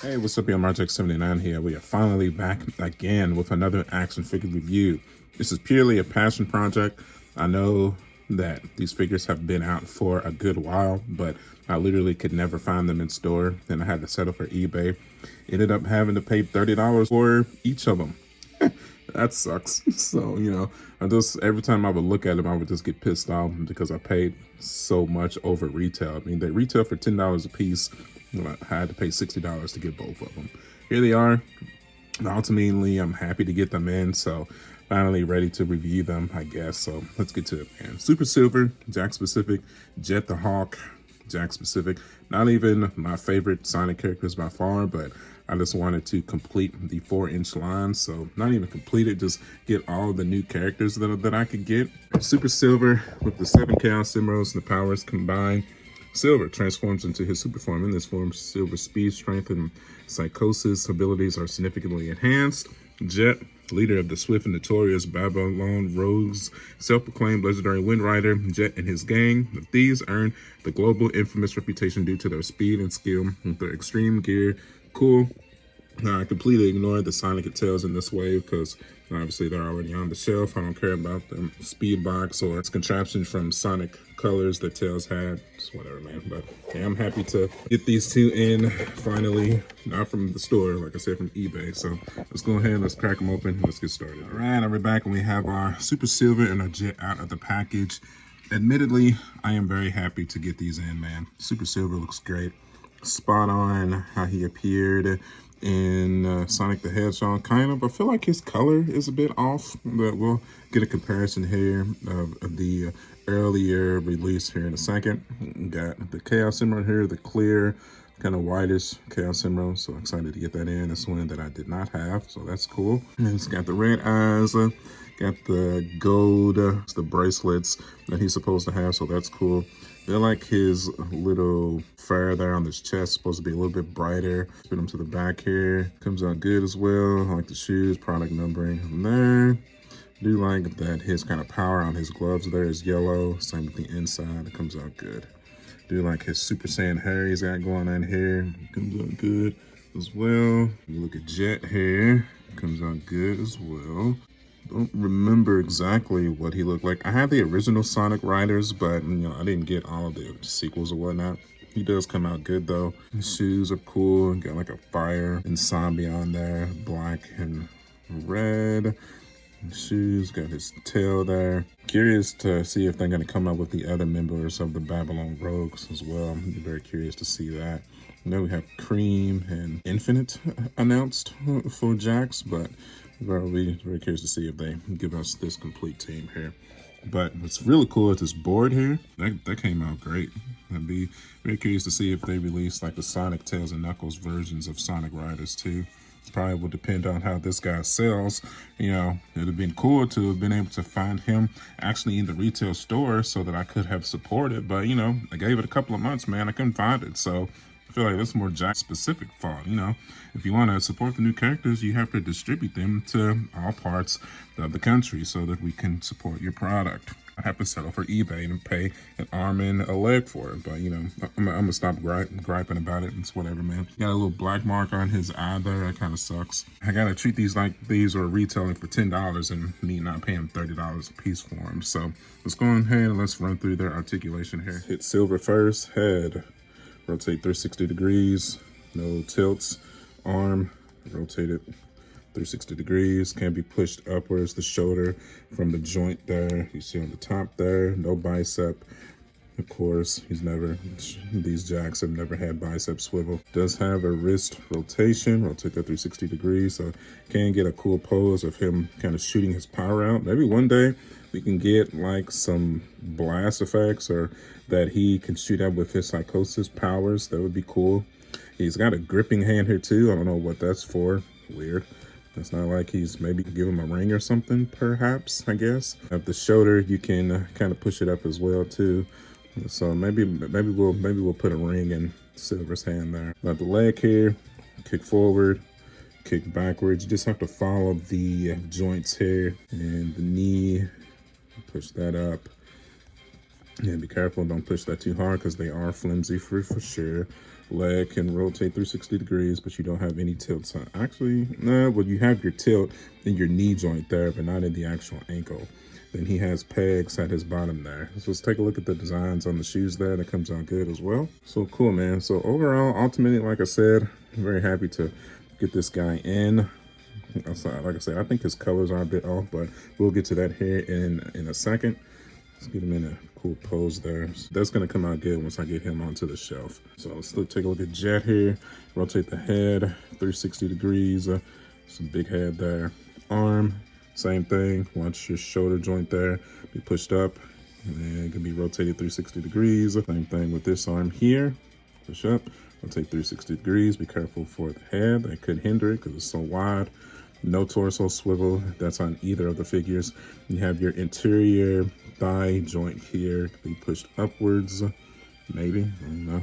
Hey, what's up, y'all? JAKKS79 here. We are finally back again with another action figure review. This is purely a passion project. I know that these figures have been out for a good while, but I literally could never find them in store, and I had to settle for eBay. Ended up having to pay $30 for each of them. That sucks. So, every time I would look at them, I would just get pissed off because I paid so much over retail. I mean, they retail for $10 a piece. I had to pay $60 to get both of them. Here they are. Ultimately, I'm happy to get them in. So, finally ready to review them, I guess. So, let's get to it, man. Super Silver, JAKKS Specific, Jet the Hawk, JAKKS Specific. Not even my favorite Sonic characters by far, but I just wanted to complete the 4-inch line. So not even complete it, just get all the new characters that I could get. Super Silver with the 7 Chaos Emeralds and the powers combined. Silver transforms into his super form. In this form, Silver's speed, strength, and psychosis abilities are significantly enhanced. Jet, leader of the swift and notorious Babylon Rogues, self-proclaimed legendary wind rider, Jet and his gang of thieves earn the global infamous reputation due to their speed and skill with their extreme gear. Cool. I completely ignored the Sonic tails in this wave because obviously they're already on the shelf. I don't care about the speed box or its contraption from Sonic colors that Tails had. Just whatever, man. But yeah, I'm happy to get these two in finally. Not from the store, like I said, from eBay. So let's go ahead, let's crack them open, let's get started. All right, we're back and we have our Super Silver and our Jet out of the package. Admittedly, I am very happy to get these in, man. Super Silver looks great. Spot on how he appeared in Sonic the Hedgehog, kind of. I feel like his color is a bit off, but we'll get a comparison here of the earlier release here in a second. Got the Chaos Emerald here, the clear, kind of whitish Chaos Emerald, so excited to get that in. This one that I did not have, so that's cool. And it's got the red eyes, got the gold, the bracelets that he's supposed to have, so that's cool. I like his little fur there on his chest, supposed to be a little bit brighter. Spin him to the back here. Comes out good as well. I like the shoes, product numbering on there. Do like that his kind of power on his gloves there is yellow. Same with the inside, it comes out good. Do like his Super Saiyan hair he's got going on here. Comes out good as well. Look at Jet here. Comes out good as well. Don't remember exactly what he looked like. I had the original Sonic Riders, but I didn't get all of the sequels or whatnot. He does come out good though. His shoes are cool. Got like a fire and zombie on there, black and red. Shoes, got his tail there. Curious to see if they're going to come up with the other members of the Babylon Rogues as well. I'm very curious to see that. And then we have Cream and Infinite announced for JAKKS, but very curious to see if they give us this complete team here. But what's really cool is this board here. That came out great. I'd be very curious to see if they release like the Sonic, Tails, and Knuckles versions of Sonic Riders too. Probably will depend on how this guy sells. It'd have been cool to have been able to find him actually in the retail store so that I could have supported. But I gave it a couple of months, man. I couldn't find it. So I feel like that's more JAKKS specific fault. If you want to support the new characters, you have to distribute them to all parts of the country so that we can support your product. I have to settle for eBay and pay an arm and a leg for it. But, I'm gonna stop griping about it. It's whatever, man. Got a little black mark on his eye there. That kind of sucks. I gotta treat these like these are retailing for $10 and me not paying $30 a piece for them. So let's go ahead and let's run through their articulation here. Hit Silver first. Head. Rotate 360 degrees. No tilts. Arm. Rotate it 360 degrees, can be pushed upwards, the shoulder from the joint there. You see on the top there, no bicep. Of course, these JAKKS have never had bicep swivel. Does have a wrist rotation, rotate that 360 degrees, so can get a cool pose of him kind of shooting his power out. Maybe one day we can get like some blast effects or that he can shoot out with his psychosis powers. That would be cool. He's got a gripping hand here too. I don't know what that's for. Weird. It's not like he's maybe give him a ring or something, perhaps, I guess. At the shoulder, you can kind of push it up as well too. So maybe we'll put a ring in Silver's hand there. Now the leg here, kick forward, kick backwards. You just have to follow the joints here and the knee. Push that up. Yeah, be careful. Don't push that too hard because they are flimsy for sure. leg can rotate 360 degrees, but you don't have any tilts. Actually, no, well, you have your tilt in your knee joint there, but not in the actual ankle. Then he has pegs at his bottom there. So let's take a look at the designs on the shoes there. That comes out good as well. So cool, man. So overall, ultimately, like I said, I'm very happy to get this guy in. Like I said, I think his colors are a bit off, but we'll get to that here in a second. Let's get him in a cool pose there. So that's going to come out good once I get him onto the shelf. So let's take a look at Jet here. Rotate the head 360 degrees. Some big head there. Arm, same thing. Watch your shoulder joint there be pushed up, and it can be rotated 360 degrees. Same thing with this arm here. Push up, rotate 360 degrees. Be careful for the head. That could hinder it because it's so wide. No torso swivel. That's on either of the figures. You have your interior thigh joint here. It can be pushed upwards, maybe. I don't know.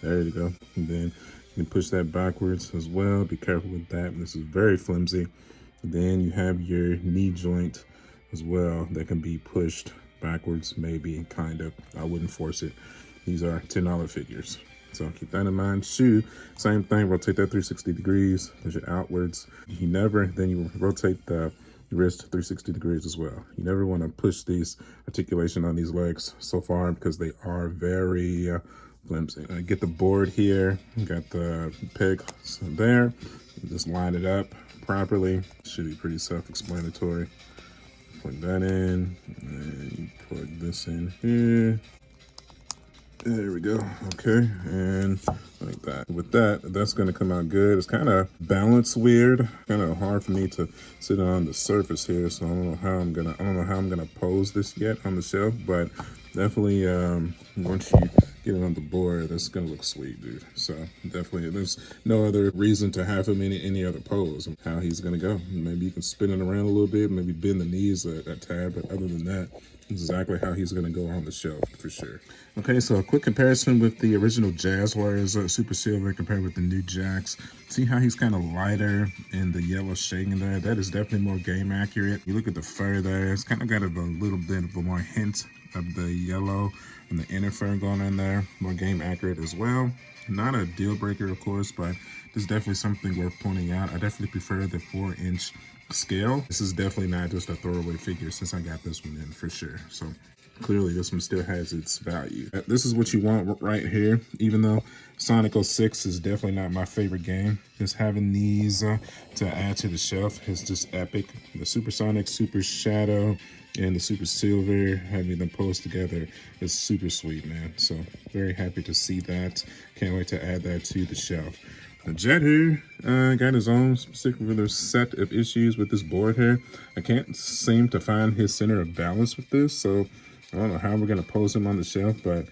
There you go. And then you can push that backwards as well. Be careful with that. This is very flimsy. Then you have your knee joint as well that can be pushed backwards, maybe, kind of. I wouldn't force it. These are $10 figures. So keep that in mind. Shoe, same thing. Rotate that 360 degrees, push it outwards. Then you rotate the wrist 360 degrees as well. You never want to push these articulation on these legs so far because they are very flimsy. Get the board here. Got the pegs there. Just line it up properly. Should be pretty self-explanatory. Plug that in, and you plug this in here. There we go. Okay, and like that. With that, that's gonna come out good. It's kind of balanced weird. Kind of hard for me to sit on the surface here, so I don't know how I'm gonna pose this yet on the shelf. But definitely, once you get it on the board, that's gonna look sweet, dude. So definitely, there's no other reason to have him in any other pose. How he's gonna go? Maybe you can spin it around a little bit, maybe bend the knees a tad, but other than that, exactly how he's gonna go on the shelf for sure. Okay, so a quick comparison with the original Jaguars Super Silver compared with the new JAKKS. See how he's kind of lighter in the yellow shading there? That is definitely more game accurate. You look at the fur there, it's kind of got a little bit of a more hint of the yellow and the inner fur going in there. More game accurate as well. Not a deal breaker, of course, but this is definitely something worth pointing out. I definitely prefer the 4-inch scale. This is definitely not just a throwaway figure since I got this one in for sure. So clearly this one still has its value. This is what you want right here. Even though Sonic 06 is definitely not my favorite game, just having these to add to the shelf is just epic. The Super Sonic, Super Shadow, and the Super Silver, having them posed together is super sweet, man. So very happy to see that. Can't wait to add that to the shelf. The Jet here got his own particular set of issues with this board here. I can't seem to find his center of balance with this, so I don't know how we're gonna pose him on the shelf, but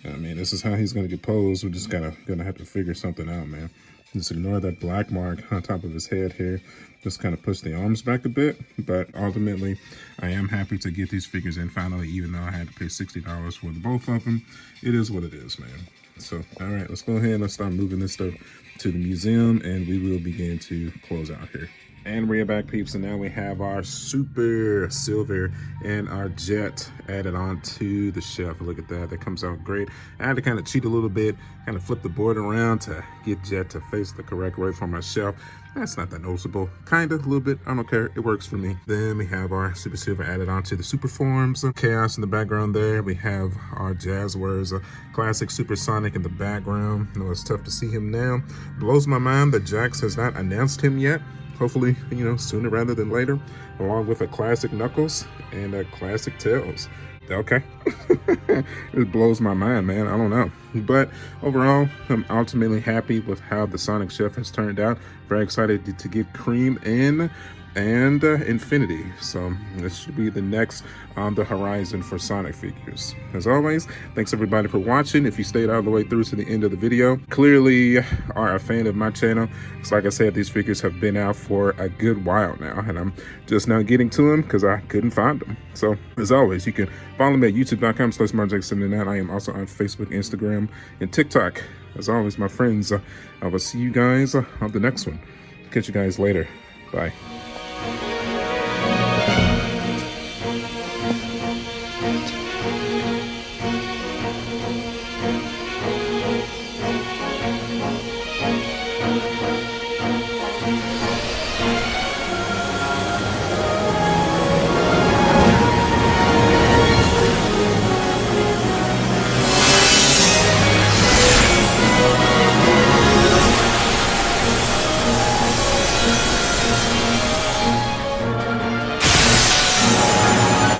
I mean, this is how he's gonna get posed. We're just gonna have to figure something out, man. Just ignore that black mark on top of his head here. Just kind of push the arms back a bit, but ultimately, I am happy to get these figures in finally, even though I had to pay $60 for the both of them. It is what it is, man. So, all right, let's go ahead and let's start moving this stuff to the museum, and we will begin to close out here. And we're back, peeps, and now we have our Super Silver and our Jet added on to the shelf. Look at that. That comes out great. I had to kind of cheat a little bit, kind of flip the board around to get Jet to face the correct way for my shelf. That's not that noticeable. Kind of, a little bit. I don't care. It works for me. Then we have our Super Silver added on to the Super Forms. Chaos in the background there. We have our Jaguars classic Super Sonic in the background. I know it's tough to see him now. Blows my mind that JAKKS has not announced him yet. Hopefully, you know, sooner rather than later, along with a classic Knuckles and a classic Tails. Okay. It blows my mind, man. I don't know. But overall, I'm ultimately happy with how the Sonic Chef has turned out. Very excited to get Cream in and Infinity. So this should be the next on the horizon for Sonic figures. As always, thanks everybody for watching. If you stayed all the way through to the end of the video, clearly are a fan of my channel. So like I said, these figures have been out for a good while now, and I'm just now getting to them because I couldn't find them. So as always, you can follow me at youtube.com/marjake79. I am also on Facebook, Instagram, and TikTok. As always, my friends, I will see you guys on the next one. Catch you guys later. Bye.